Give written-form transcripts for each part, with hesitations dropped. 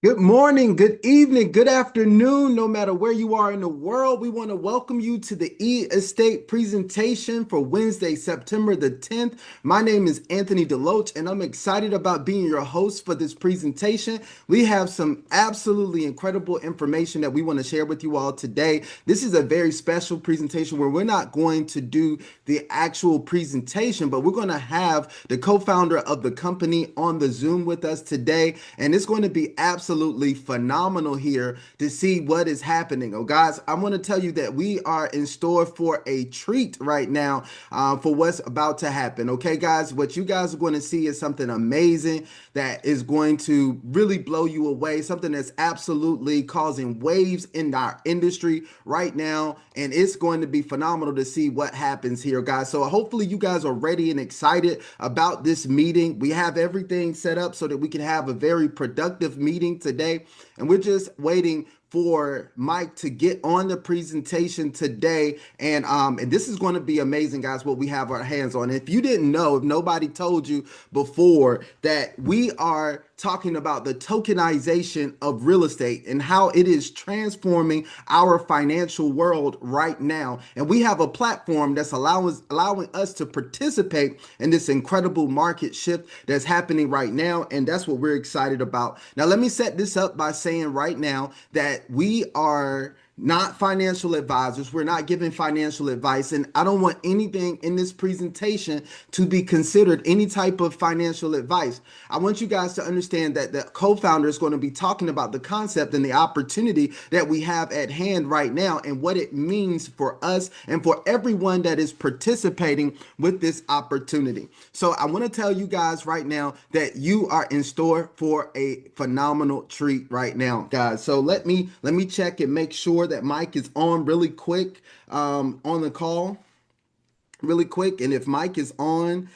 Good morning, good evening, good afternoon, no matter where you are in the world. We want to welcome you to the E-Estate presentation for Wednesday, September the 10th. My name is Anthony Deloach, and I'm excited about being your host for this presentation. We have some absolutely incredible information that we want to share with you all today. This is a very special presentation where we're not going to do the actual presentation, but we're going to have the co-founder of the company on the Zoom with us today, and it's going to be absolutely phenomenal here to see what is happening. Oh, guys, I want to tell you that we are in store for a treat right now for what's about to happen. Okay, guys, what you guys are going to see is something amazing that is going to really blow you away, something that's absolutely causing waves in our industry right now, and it's going to be phenomenal to see what happens here, guys. So hopefully you guys are ready and excited about this meeting. We have everything set up so that we can have a very productive meeting today, and we're just waiting for Mike to get on the presentation today. And this is going to be amazing, guys, what we have our hands on. If you didn't know, if nobody told you before, that we are talking about the tokenization of real estate and how it is transforming our financial world right now. And we have a platform that's allowing us to participate in this incredible market shift that's happening right now. And that's what we're excited about. Now, let me set this up by saying right now that we are not financial advisors. We're not giving financial advice. And I don't want anything in this presentation to be considered any type of financial advice. I want you guys to understand that the co-founder is going to be talking about the concept and the opportunity that we have at hand right now and what it means for us and for everyone that is participating with this opportunity. So I want to tell you guys right now that you are in store for a phenomenal treat right now, guys. So let me check and make sure that Mike is on really quick on the call really quick. And if Mike is on,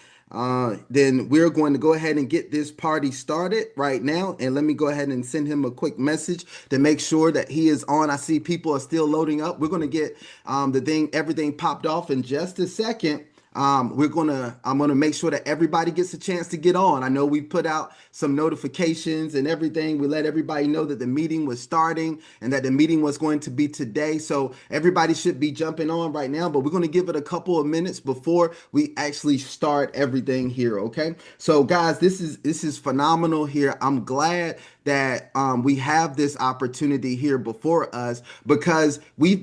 then we're going to go ahead and get this party started right now. And let me go ahead and send him a quick message to make sure that he is on. I see people are still loading up. We're going to get everything popped off in just a second. I'm gonna make sure that everybody gets a chance to get on. I know we put out some notifications and everything. We let everybody know that the meeting was starting and that the meeting was going to be today. So everybody should be jumping on right now, but we're gonna give it a couple of minutes before we actually start everything here. Okay. So guys, this is phenomenal here. I'm glad that we have this opportunity here before us because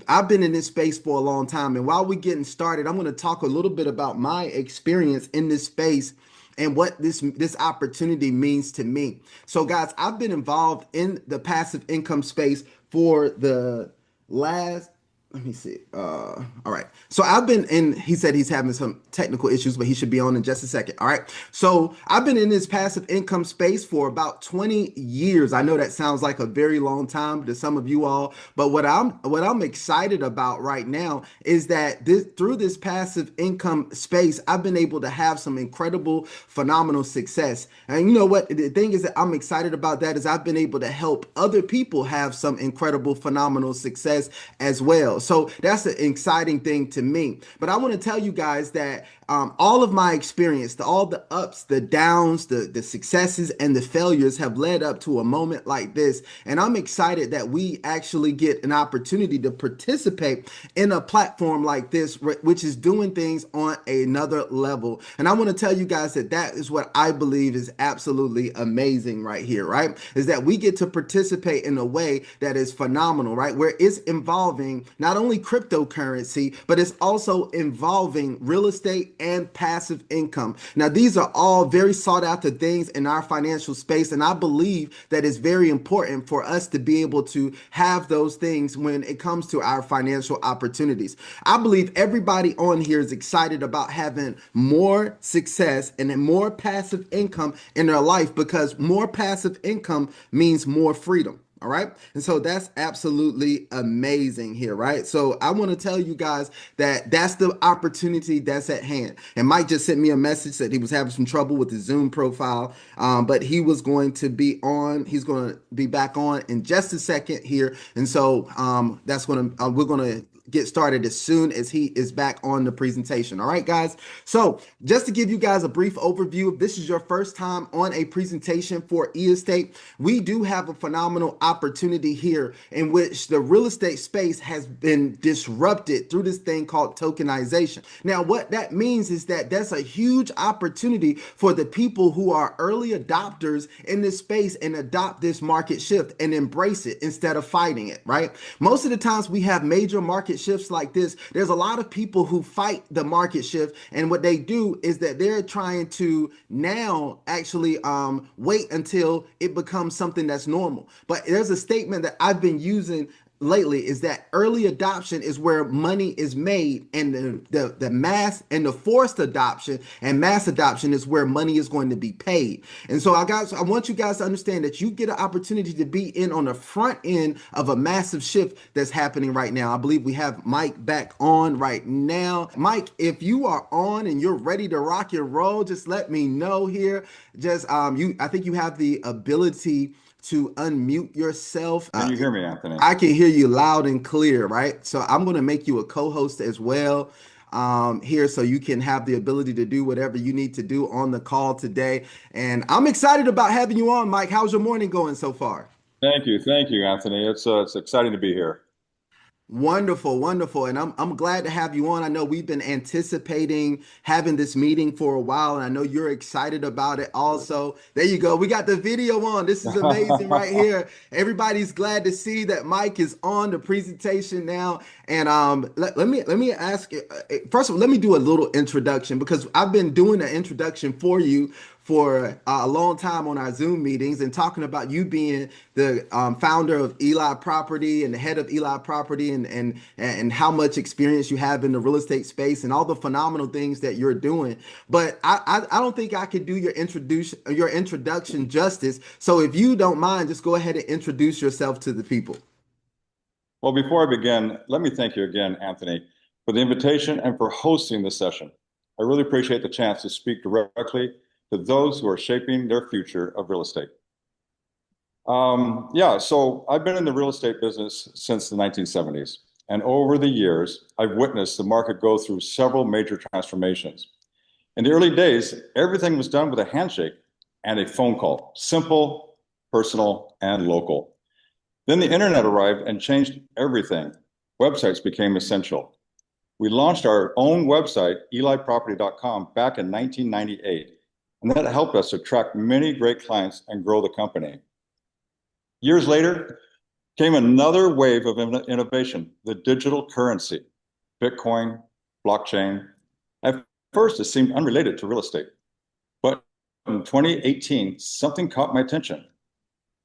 I've been in this space for a long time. And while we're getting started, I'm going to talk a little bit about my experience in this space and what this opportunity means to me. So guys, I've been involved in the passive income space for the last, let me see. All right. So I've been in, he said he's having some technical issues, but he should be on in just a second. All right. So I've been in this passive income space for about 20 years. I know that sounds like a very long time to some of you all, but what I'm excited about right now is that through this passive income space, I've been able to have some incredible, phenomenal success. And you know what? The thing is that I'm excited about that is I've been able to help other people have some incredible, phenomenal success as well. So that's an exciting thing to me. But I want to tell you guys that all of my experience, all the ups, the downs, the successes, and the failures have led up to a moment like this. And I'm excited that we actually get an opportunity to participate in a platform like this, which is doing things on another level. And I want to tell you guys that that is what I believe is absolutely amazing right here, right? Is that we get to participate in a way that is phenomenal, right? Where it's involving not only cryptocurrency, but it's also involving real estate and passive income. Now, these are all very sought after things in our financial space, and I believe that it's very important for us to be able to have those things when it comes to our financial opportunities. I believe everybody on here is excited about having more success and more passive income in their life because more passive income means more freedom. All right. And so that's absolutely amazing here, right? So I want to tell you guys that that's the opportunity that's at hand. And Mike just sent me a message that he was having some trouble with his Zoom profile, but he was going to be on. He's going to be back on in just a second here. And so we're going to get started as soon as he is back on the presentation. All right, guys. So just to give you guys a brief overview, if this is your first time on a presentation for E-Estate, we do have a phenomenal opportunity here in which the real estate space has been disrupted through this thing called tokenization. Now, what that means is that that's a huge opportunity for the people who are early adopters in this space and adopt this market shift and embrace it instead of fighting it, right? Most of the times we have major market shifts like this, there's a lot of people who fight the market shift, and what they do is that they're trying to now actually wait until it becomes something that's normal. But there's a statement that I've been using lately is that early adoption is where money is made, and the mass and the forced adoption and mass adoption is where money is going to be paid. And so I want you guys to understand that you get an opportunity to be in on the front end of a massive shift that's happening right now. I believe we have Mike back on right now. Mike, if you are on and you're ready to rock and roll, just let me know here. Just I think you have the ability to unmute yourself. Can you hear me, Anthony? I can hear you loud and clear, right? So I'm going to make you a co-host as well here, so you can have the ability to do whatever you need to do on the call today. And I'm excited about having you on, Mike. How's your morning going so far? Thank you, Anthony. It's exciting to be here. Wonderful, wonderful. And I'm glad to have you on. I know we've been anticipating having this meeting for a while, and I know you're excited about it also. There you go. We got the video on. This is amazing right here. Everybody's glad to see that Mike is on the presentation now. And let me ask you, first of all, let me do a little introduction, because I've been doing an introduction for you for a long time on our Zoom meetings and talking about you being the founder of Eli Property and the head of Eli Property, and how much experience you have in the real estate space and all the phenomenal things that you're doing. But I don't think I could do your introduction justice. So if you don't mind, just go ahead and introduce yourself to the people. Well, before I begin, let me thank you again, Anthony, for the invitation and for hosting this session. I really appreciate the chance to speak directly to those who are shaping their future of real estate. So I've been in the real estate business since the 1970s. And over the years, I've witnessed the market go through several major transformations. In the early days, everything was done with a handshake and a phone call, simple, personal, and local. Then the internet arrived and changed everything. Websites became essential. We launched our own website, eliproperty.com, back in 1998. And that helped us attract many great clients and grow the company. Years later came another wave of innovation, the digital currency, Bitcoin, blockchain. At first, it seemed unrelated to real estate. But in 2018, something caught my attention.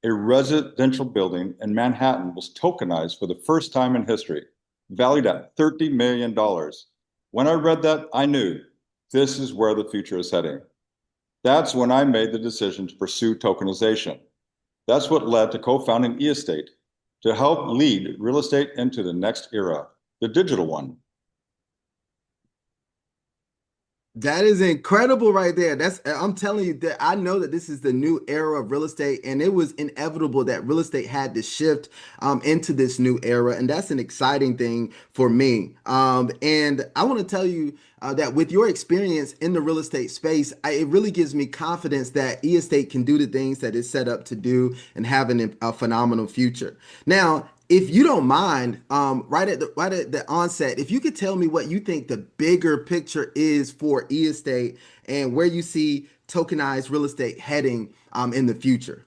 A residential building in Manhattan was tokenized for the first time in history, valued at $30 million. When I read that, I knew this is where the future is heading. That's when I made the decision to pursue tokenization. That's what led to co-founding E-Estate, to help lead real estate into the next era, the digital one. That is incredible right there. I'm telling you that I know that this is the new era of real estate, and it was inevitable that real estate had to shift into this new era. And that's an exciting thing for me. And I want to tell you that with your experience in the real estate space, it really gives me confidence that E-Estate can do the things that it's set up to do and have a phenomenal future. Now, if you don't mind, right at the onset, if you could tell me what you think the bigger picture is for E-Estate and where you see tokenized real estate heading in the future.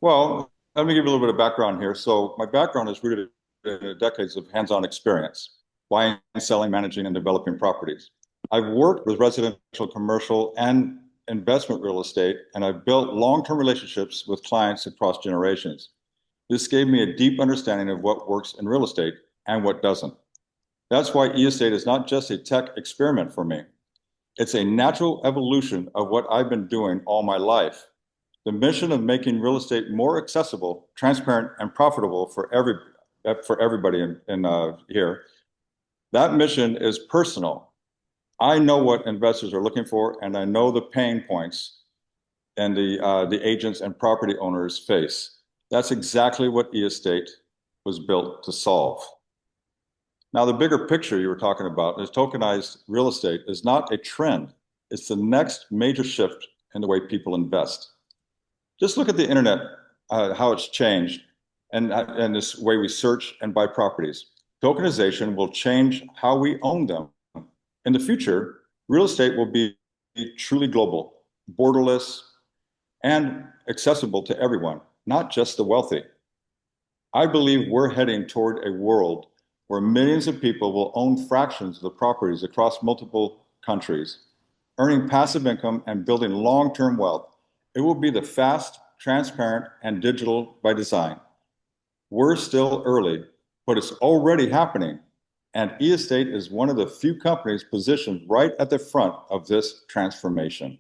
Well, let me give you a little bit of background here. So my background is rooted in decades of hands-on experience, buying, selling, managing, and developing properties. I've worked with residential, commercial, and investment real estate, and I've built long-term relationships with clients across generations. This gave me a deep understanding of what works in real estate and what doesn't. That's why E-Estate is not just a tech experiment for me. It's a natural evolution of what I've been doing all my life. The mission of making real estate more accessible, transparent, and profitable for everybody in here. That mission is personal. I know what investors are looking for, and I know the pain points and the agents and property owners face. That's exactly what E-Estate was built to solve. Now, the bigger picture you were talking about is tokenized real estate is not a trend. It's the next major shift in the way people invest. Just look at the internet, how it's changed, and this way we search and buy properties. Tokenization will change how we own them. In the future, real estate will be truly global, borderless, and accessible to everyone, not just the wealthy. I believe we're heading toward a world where millions of people will own fractions of the properties across multiple countries, earning passive income and building long-term wealth. It will be the fast, transparent, and digital by design. We're still early, but it's already happening. And E-Estate is one of the few companies positioned right at the front of this transformation.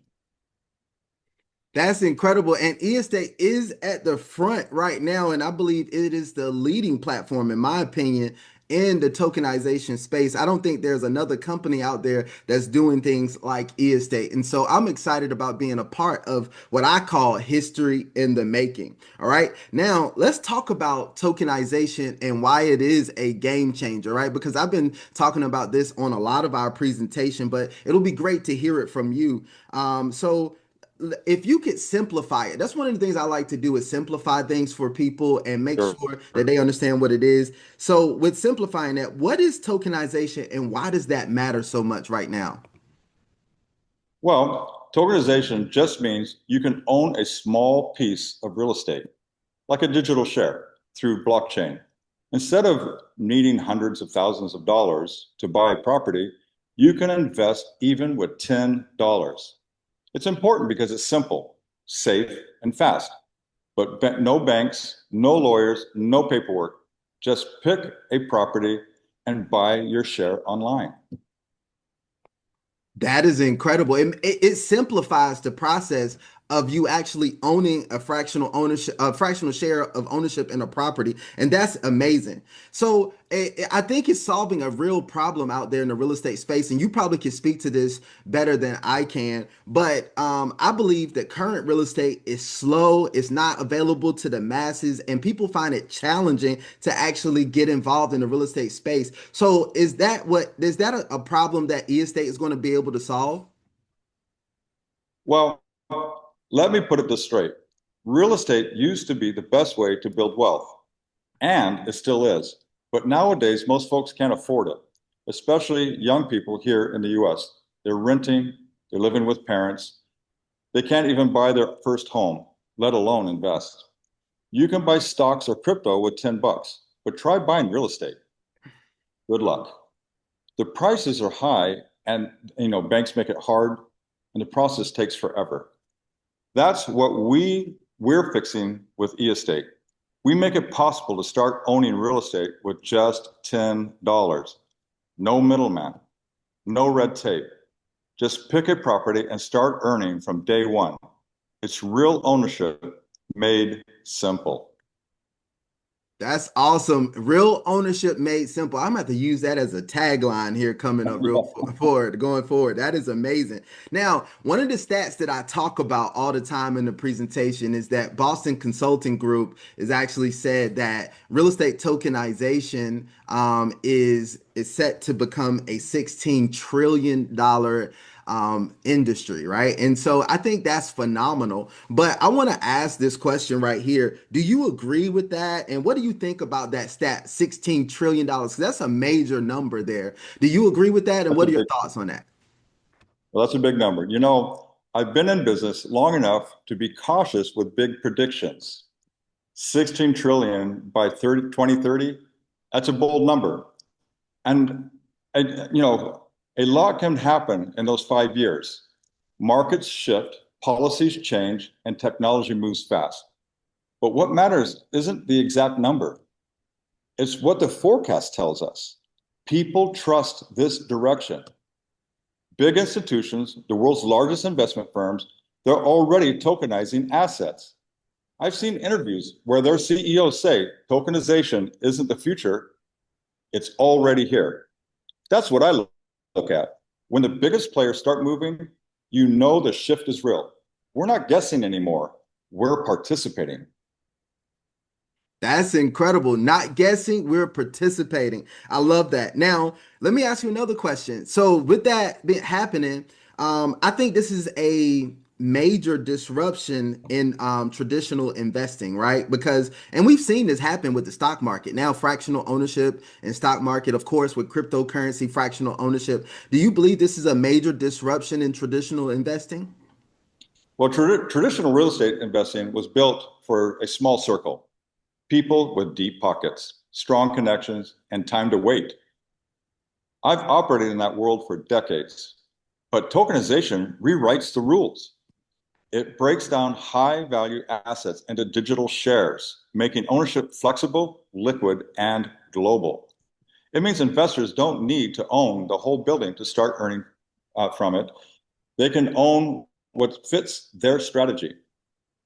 That's incredible. And E-Estate is at the front right now. And I believe it is the leading platform, in my opinion, in the tokenization space. I don't think there's another company out there that's doing things like E-Estate. And so I'm excited about being a part of what I call history in the making. All right. Now let's talk about tokenization and why it is a game changer, right? Because I've been talking about this on a lot of our presentation, but it'll be great to hear it from you. So if you could simplify it, that's one of the things I like to do is simplify things for people and make Sure. sure that they understand what it is. So with simplifying that, what is tokenization and why does that matter so much right now? Well, tokenization just means you can own a small piece of real estate, like a digital share through blockchain. Instead of needing hundreds of thousands of dollars to buy a property, you can invest even with $10. It's important because it's simple, safe, and fast. But no banks, no lawyers, no paperwork. Just pick a property and buy your share online. That is incredible. It simplifies the process of you actually owning a fractional ownership, a fractional share of ownership in a property, and that's amazing. So I think it's solving a real problem out there in the real estate space, and you probably can speak to this better than I can. But I believe that current real estate is slow, it's not available to the masses, and people find it challenging to actually get involved in the real estate space. So is that a problem that E-Estate is going to be able to solve? Well, let me put it this straight. Real estate used to be the best way to build wealth, and it still is. But nowadays, most folks can't afford it, especially young people here in the US. They're renting, they're living with parents. They can't even buy their first home, let alone invest. You can buy stocks or crypto with $10, but try buying real estate. Good luck. The prices are high, and banks make it hard, and the process takes forever. That's what we're fixing with E-Estate. We make it possible to start owning real estate with just $10. No middleman, no red tape. Just pick a property and start earning from day one. It's real ownership made simple. That's awesome. Real ownership made simple. I'm going to have to use that as a tagline here coming up going forward. That is amazing. Now, one of the stats that I talk about all the time in the presentation is that Boston Consulting Group is actually said that real estate tokenization is set to become a $16 trillion industry, right? And so I think that's phenomenal. But I want to ask this question right here. Do you agree with that? And what do you think about that stat, $16 trillion? Because that's a major number there. Do you agree with that? And what are your thoughts on that? Well, that's a big number. I've been in business long enough to be cautious with big predictions. 16 trillion by 2030, that's a bold number. And a lot can happen in those 5 years. Markets shift, policies change, and technology moves fast. But what matters isn't the exact number. It's what the forecast tells us. People trust this direction. Big institutions, the world's largest investment firms, they're already tokenizing assets. I've seen interviews where their CEOs say tokenization isn't the future, it's already here. That's what I look at. When the biggest players start moving, the shift is real. We're not guessing anymore. We're participating. That's incredible. Not guessing, we're participating. I love that. Now, let me ask you another question. So, with that happening, I think this is a major disruption in traditional investing, right? Because, and we've seen this happen with the stock market. Now, fractional ownership and stock market, of course, with cryptocurrency, fractional ownership. Do you believe this is a major disruption in traditional investing? Well, traditional real estate investing was built for a small circle, people with deep pockets, strong connections, and time to wait. I've operated in that world for decades, but tokenization rewrites the rules. It breaks down high value assets into digital shares, making ownership flexible, liquid, and global. It means investors don't need to own the whole building to start earning from it. They can own what fits their strategy.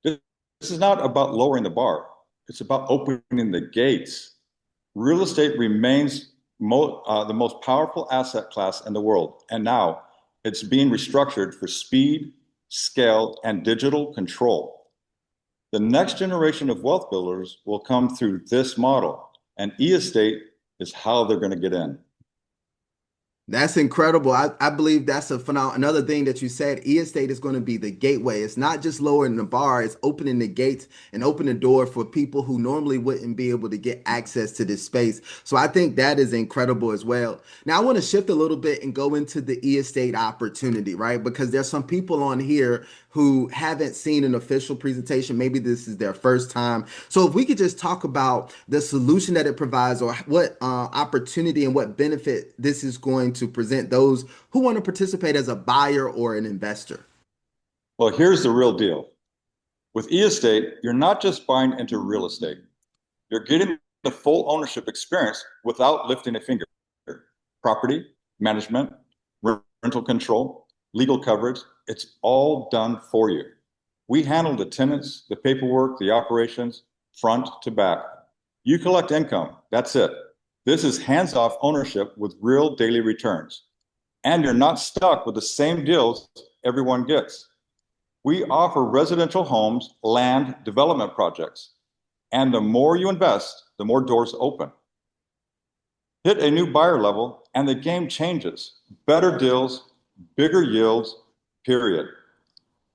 This is not about lowering the bar. It's about opening the gates. Real estate remains the most powerful asset class in the world, and now it's being restructured for speed, scale, and digital control. The next generation of wealth builders will come through this model, and e-estate is how they're going to get in. That's incredible. I believe that's a phenomenal. Another thing that you said, e-estate is going to be the gateway. It's not just lowering the bar, it's opening the gates and opening the door for people who normally wouldn't be able to get access to this space. So I think that is incredible as well. Now I want to shift a little bit and go into the e-estate opportunity, right? Because there's some people on here who haven't seen an official presentation. Maybe this is their first time. So if we could just talk about the solution that it provides, or what opportunity and what benefit this is going to present those who want to participate as a buyer or an investor. Well, here's the real deal. With e-estate, you're not just buying into real estate. You're getting the full ownership experience without lifting a finger. Property, management, rental control, legal coverage, it's all done for you. We handle the tenants, the paperwork, the operations, front to back. You collect income, that's it. This is hands-off ownership with real daily returns. And you're not stuck with the same deals everyone gets. We offer residential homes, land, development projects. And the more you invest, the more doors open. Hit a new buyer level and the game changes. Better deals, bigger yields, period.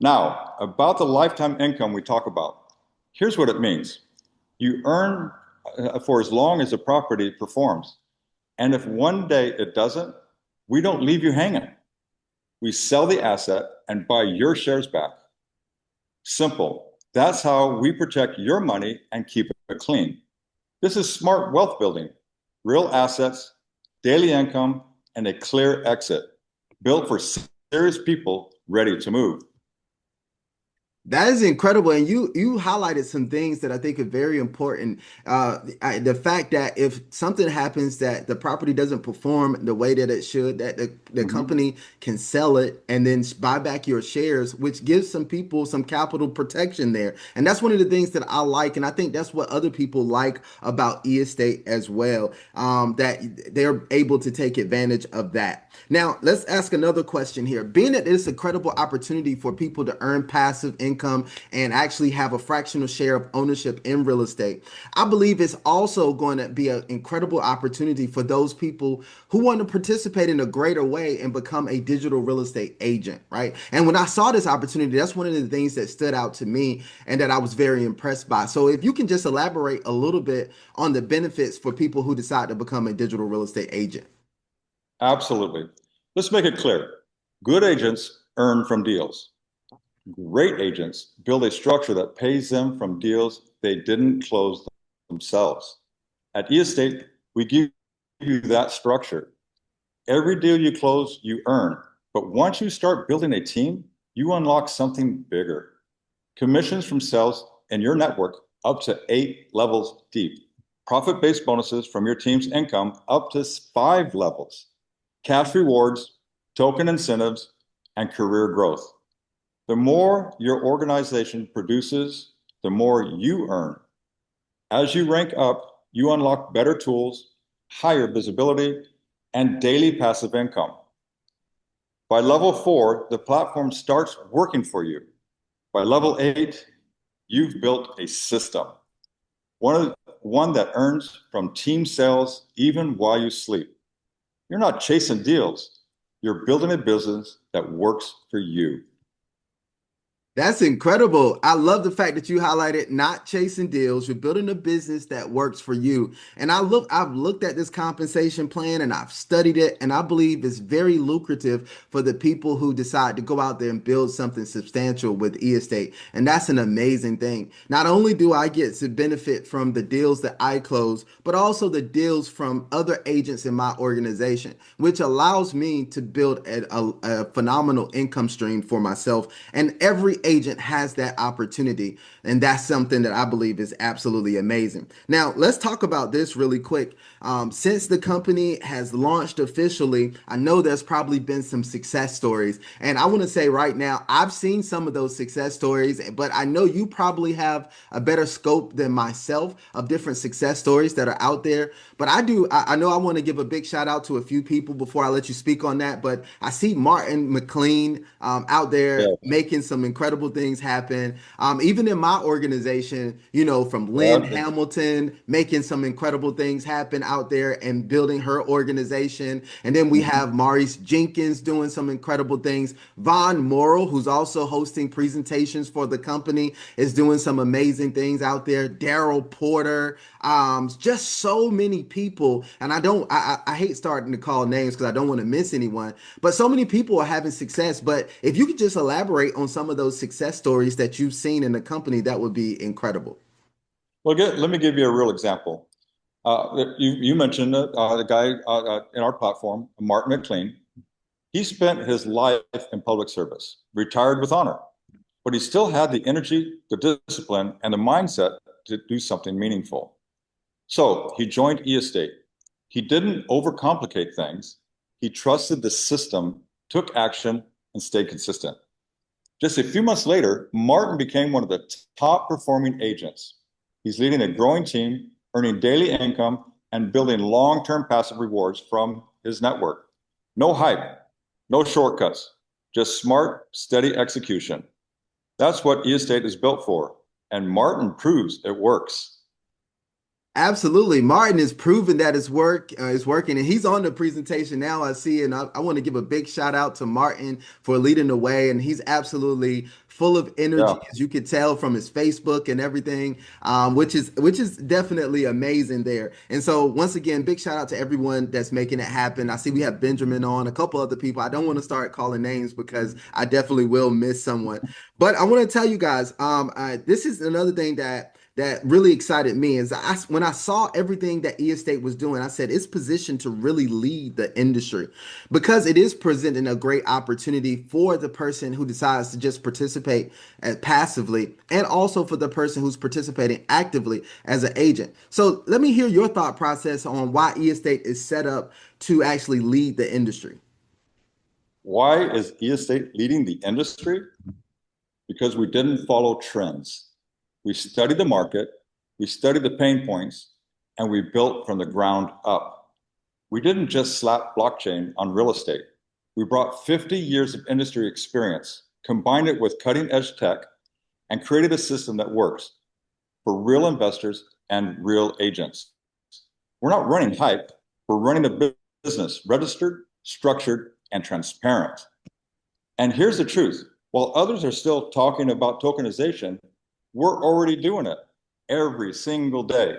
Now, about the lifetime income we talk about. Here's what it means. You earn for as long as the property performs. And if one day it doesn't, we don't leave you hanging. We sell the asset and buy your shares back. Simple. That's how we protect your money and keep it clean. This is smart wealth building. Real assets, daily income, and a clear exit. Built for serious people ready to move. That is incredible, and you highlighted some things that I think are very important. The fact that if something happens that the property doesn't perform the way that it should, that the company can sell it and then buy back your shares, which gives some people some capital protection there. And that's one of the things that I like, and I think that's what other people like about e-estate as well, that they're able to take advantage of that. Now, let's ask another question here. Being that it's a credible opportunity for people to earn passive income and actually have a fractional share of ownership in real estate, I believe it's also going to be an incredible opportunity for those people who want to participate in a greater way and become a digital real estate agent, right? And when I saw this opportunity, that's one of the things that stood out to me and that I was very impressed by. So if you can just elaborate a little bit on the benefits for people who decide to become a digital real estate agent. Absolutely. Let's make it clear. Good agents earn from deals. Great agents build a structure that pays them from deals they didn't close themselves. At e-estate, we give you that structure. Every deal you close, you earn. But once you start building a team, you unlock something bigger. Commissions from sales in your network up to 8 levels deep. Profit-based bonuses from your team's income up to 5 levels. Cash rewards, token incentives, and career growth. The more your organization produces, the more you earn. As you rank up, you unlock better tools, higher visibility, and daily passive income. By level 4, the platform starts working for you. By level 8, you've built a system. One one that earns from team sales even while you sleep. You're not chasing deals. You're building a business that works for you. That's incredible. I love the fact that you highlighted not chasing deals. You're building a business that works for you. And I've looked at this compensation plan and I've studied it, and I believe it's very lucrative for the people who decide to go out there and build something substantial with e-estate. And that's an amazing thing. Not only do I get to benefit from the deals that I close, but also the deals from other agents in my organization, which allows me to build a phenomenal income stream for myself. And every agent has that opportunity. And that's something that I believe is absolutely amazing. Now, let's talk about this really quick. Since the company has launched officially, I know there's probably been some success stories. And I want to say right now, I've seen some of those success stories, but I know you probably have a better scope than myself of different success stories that are out there. But I know I want to give a big shout out to a few people before I let you speak on that. But I see Martin McLean out there Yeah. making some incredible things happen. Even in my organization, from Lynn Yeah. Hamilton making some incredible things happen out there and building her organization. And then we have Maurice Jenkins doing some incredible things. Von Morrill, who's also hosting presentations for the company, is doing some amazing things out there. Daryl Porter, just so many people. And I hate starting to call names because I don't want to miss anyone, but so many people are having success. But if you could just elaborate on some of those success stories that you've seen in the company, that would be incredible. Well, let me give you a real example. You mentioned the guy in our platform, Martin McLean. He spent his life in public service, retired with honor, but he still had the energy, the discipline, and the mindset to do something meaningful. So he joined E-Estate. He didn't overcomplicate things. He trusted the system, took action, and stayed consistent. Just a few months later, Martin became one of the top performing agents. He's leading a growing team, earning daily income, and building long-term passive rewards from his network. No hype, no shortcuts, just smart, steady execution. That's what E-Estate is built for, and Martin proves it works. Absolutely. Martin is proving that his work is working, and he's on the presentation now. I see, and I want to give a big shout out to Martin for leading the way. And he's absolutely full of energy, Yeah. as you could tell from his Facebook and everything, which is definitely amazing there. And so, once again, big shout out to everyone that's making it happen. I see we have Benjamin on, a couple other people. I don't want to start calling names because I definitely will miss someone. But I want to tell you guys, this is another thing that really excited me is when I saw everything that E-Estate was doing, I said it's positioned to really lead the industry because it is presenting a great opportunity for the person who decides to just participate passively, and also for the person who's participating actively as an agent. So let me hear your thought process on why E-Estate is set up to actually lead the industry. Why is E-Estate leading the industry? Because we didn't follow trends. We studied the market, we studied the pain points, and we built from the ground up. We didn't just slap blockchain on real estate. We brought 50 years of industry experience, combined it with cutting edge tech, and created a system that works for real investors and real agents. We're not running hype, we're running a business registered, structured, and transparent. And here's the truth. While others are still talking about tokenization, we're already doing it every single day.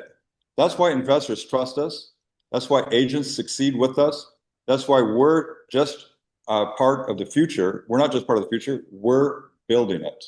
That's why investors trust us. That's why agents succeed with us. That's why we're just part of the future. We're not just part of the future, we're building it.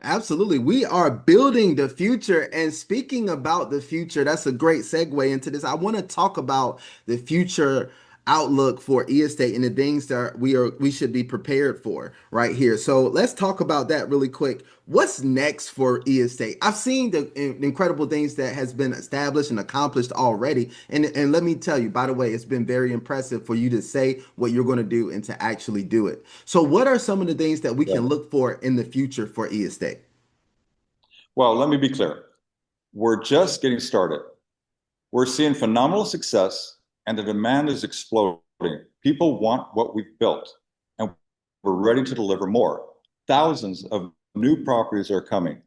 Absolutely. We are building the future. And speaking about the future, that's a great segue into this. I want to talk about the future outlook for e-estate and the things that we should be prepared for right here. So let's talk about that really quick. What's next for e-estate? I've seen the incredible things that has been established and accomplished already. And let me tell you, by the way, it's been very impressive for you to say what you're going to do and to actually do it. So what are some of the things that we Yeah. can look for in the future for e-estate? Well, let me be clear. We're just getting started. We're seeing phenomenal success and the demand is exploding. People want what we've built and we're ready to deliver more. Thousands of new properties are coming.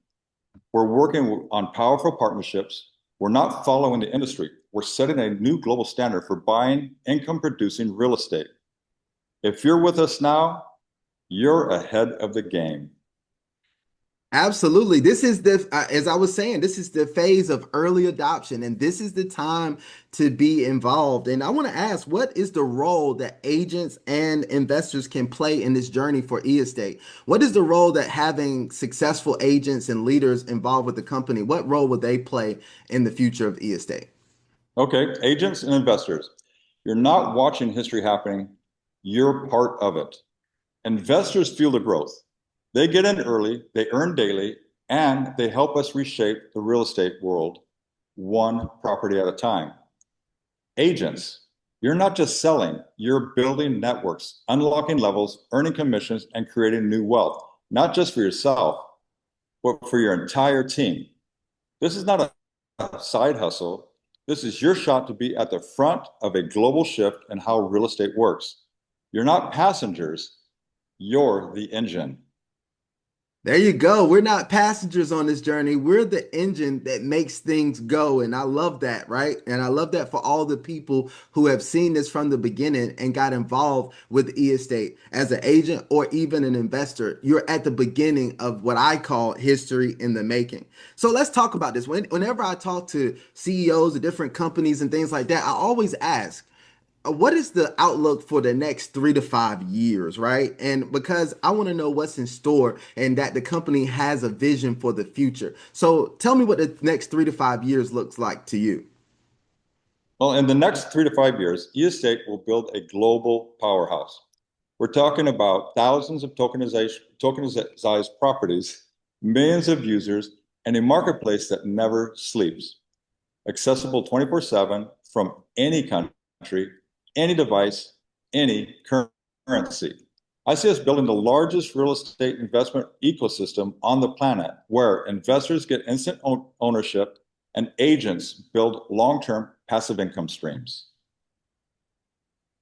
We're working on powerful partnerships. We're not following the industry. We're setting a new global standard for buying income-producing real estate. If you're with us now, you're ahead of the game. Absolutely. This is the, as I was saying, this is the phase of early adoption, and this is the time to be involved. And I want to ask, what is the role that agents and investors can play in this journey for e-estate? What is the role that having successful agents and leaders involved with the company, what role would they play in the future of e-estate? Okay, agents and investors, you're not watching history happening, you're part of it. Investors feel the growth. They get in early, they earn daily, and they help us reshape the real estate world one property at a time. Agents, you're not just selling, you're building networks, unlocking levels, earning commissions, and creating new wealth, not just for yourself, but for your entire team. This is not a side hustle. This is your shot to be at the front of a global shift in how real estate works. You're not passengers, you're the engine. There you go. We're not passengers on this journey. We're the engine that makes things go. And I love that, right? And I love that for all the people who have seen this from the beginning and got involved with e-estate as an agent or even an investor. You're at the beginning of what I call history in the making. So let's talk about this. Whenever I talk to CEOs of different companies and things like that, I always ask, what is the outlook for the next 3 to 5 years, right? And because I want to know what's in store and that the company has a vision for the future. So tell me what the next 3 to 5 years looks like to you. Well, in the next 3 to 5 years, e-estate will build a global powerhouse. We're talking about thousands of tokenized properties, millions of users, and a marketplace that never sleeps. Accessible 24/7 from any country, any device, any currency. I see us building the largest real estate investment ecosystem on the planet, where investors get instant ownership and agents build long-term passive income streams.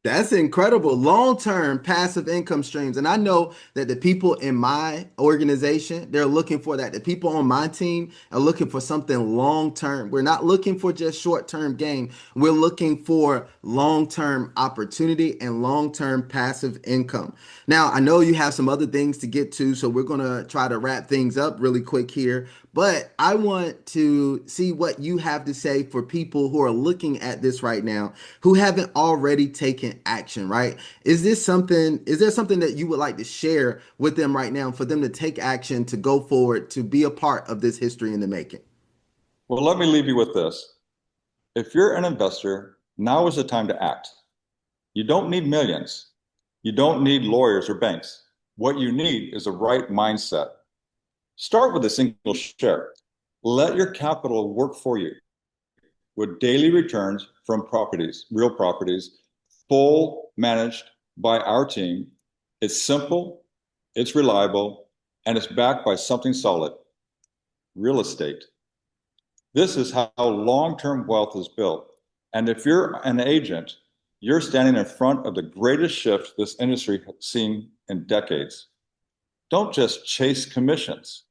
That's incredible. Long-term passive income streams. And I know that the people in my organization, they're looking for that. The people on my team are looking for something long-term. We're not looking for just short-term gain. We're looking for long-term opportunity and long-term passive income. Now, I know you have some other things to get to, so we're going to try to wrap things up really quick here. But I want to see what you have to say for people who are looking at this right now, who haven't already taken action, right? Is there something that you would like to share with them right now for them to take action, to go forward, to be a part of this history in the making? Well, let me leave you with this. If you're an investor, now is the time to act. You don't need millions. You don't need lawyers or banks. What you need is the right mindset. Start with a single share. Let your capital work for you with daily returns from properties, real properties, full managed by our team. It's simple, it's reliable, and it's backed by something solid, real estate. This is how long-term wealth is built. And if you're an agent, you're standing in front of the greatest shift this industry has seen in decades. Don't just chase commissions.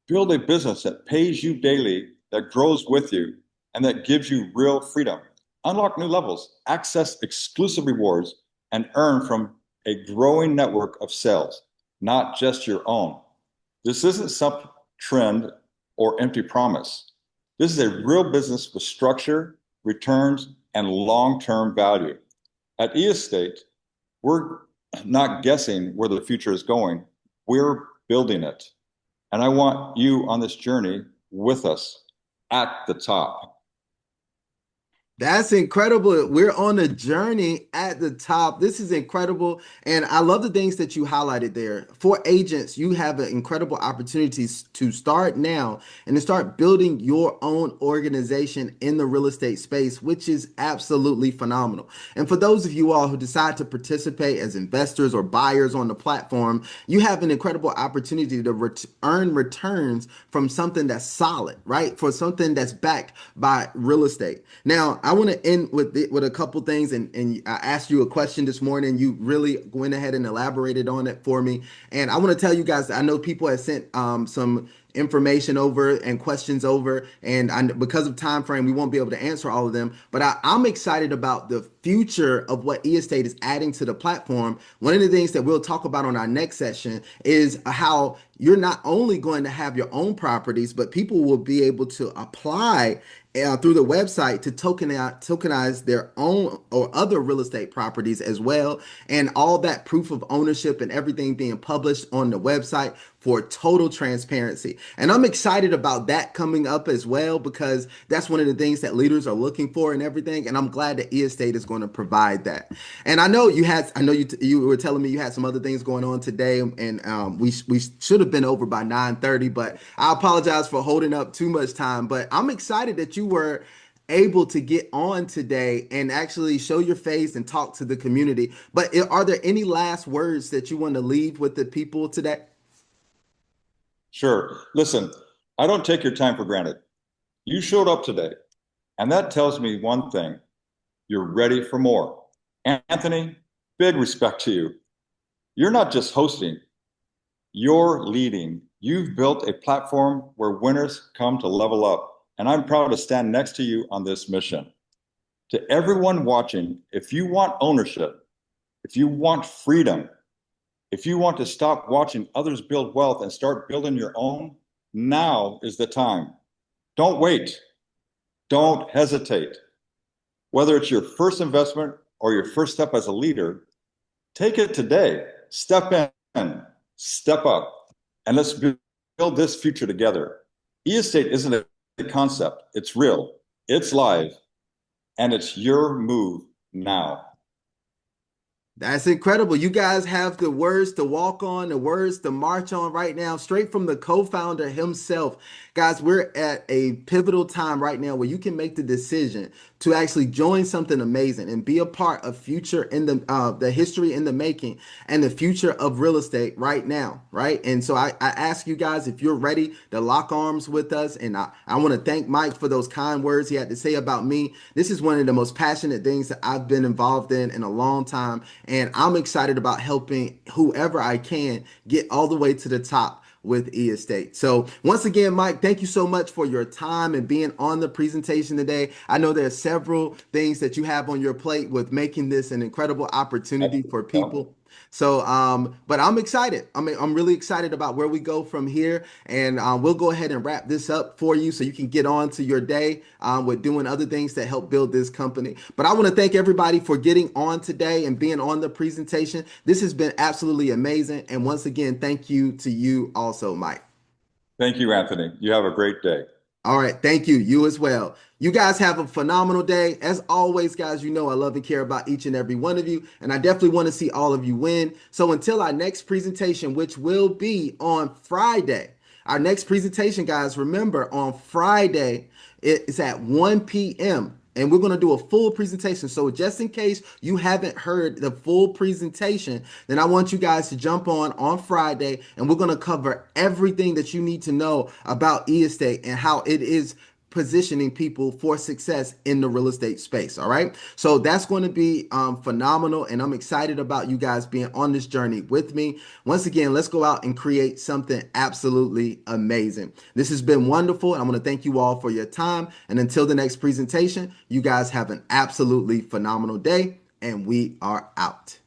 Build a business that pays you daily, that grows with you, and that gives you real freedom. Unlock new levels, access exclusive rewards, and earn from a growing network of sales, not just your own. This isn't some trend or empty promise. This is a real business with structure, returns, and long-term value. At e-estate, we're not guessing where the future is going. We're building it. And I want you on this journey with us at the top. That's incredible. We're on a journey at the top. This is incredible. And I love the things that you highlighted there. For agents, you have an incredible opportunity to start now and to start building your own organization in the real estate space, which is absolutely phenomenal. And for those of you all who decide to participate as investors or buyers on the platform, you have an incredible opportunity to earn returns from something that's solid, right? For something that's backed by real estate. Now, I want to end with a couple things, and I asked you a question this morning. You really went ahead and elaborated on it for me, and I want to tell you guys that I know people have sent some information over and questions over. And because of time frame, we won't be able to answer all of them. But I'm excited about the future of what E-Estate is adding to the platform. One of the things that we'll talk about on our next session is how you're not only going to have your own properties, but people will be able to apply through the website to tokenize their own or other real estate properties as well. And all that proof of ownership and everything being published on the website for total transparency. And I'm excited about that coming up as well, because that's one of the things that leaders are looking for and everything. And I'm glad that E-Estate is going to provide that. And I know you were telling me you had some other things going on today, and we should have been over by 9:30, but I apologize for holding up too much time. But I'm excited that you were able to get on today and actually show your face and talk to the community. But are there any last words that you want to leave with the people today? Sure. Listen, I don't take your time for granted. You showed up today, and that tells me one thing. You're ready for more. Anthony, big respect to you. You're not just hosting, you're leading. You've built a platform where winners come to level up, and I'm proud to stand next to you on this mission. To everyone watching, if you want ownership, if you want freedom, if you want to stop watching others build wealth and start building your own, now is the time. Don't wait. Don't hesitate. Whether it's your first investment or your first step as a leader, take it today. Step in, step up, and let's build this future together. E-Estate isn't a concept. It's real. It's live. And it's your move now. That's incredible. You guys have the words to walk on, the words to march on right now, straight from the co-founder himself. Guys, we're at a pivotal time right now where you can make the decision to actually join something amazing and be a part of future in the history in the making and the future of real estate right now, right? And so I ask you guys if you're ready to lock arms with us. And I want to thank Mike for those kind words he had to say about me. This is one of the most passionate things that I've been involved in a long time. And I'm excited about helping whoever I can get all the way to the top with E-Estate. So once again, Mike, thank you so much for your time and being on the presentation today. I know there are several things that you have on your plate with making this an incredible opportunity for people. So, but I'm excited. I'm really excited about where we go from here, and we'll go ahead and wrap this up for you so you can get on to your day with doing other things that help build this company. But I want to thank everybody for getting on today and being on the presentation. This has been absolutely amazing. And once again, thank you to you also, Mike. Thank you, Anthony. You have a great day. All right. Thank you. You as well. You guys have a phenomenal day. As always, guys, you know I love and care about each and every one of you, and I definitely want to see all of you win. So until our next presentation, which will be on Friday, our next presentation, guys, remember on Friday, it's at 1 p.m. And we're going to do a full presentation. So just in case you haven't heard the full presentation, then I want you guys to jump on Friday, and we're going to cover everything that you need to know about E-Estate and how it is positioning people for success in the real estate space. All right. So that's going to be phenomenal. And I'm excited about you guys being on this journey with me. Once again, let's go out and create something absolutely amazing. This has been wonderful. And I want to thank you all for your time. And until the next presentation, you guys have an absolutely phenomenal day. And we are out.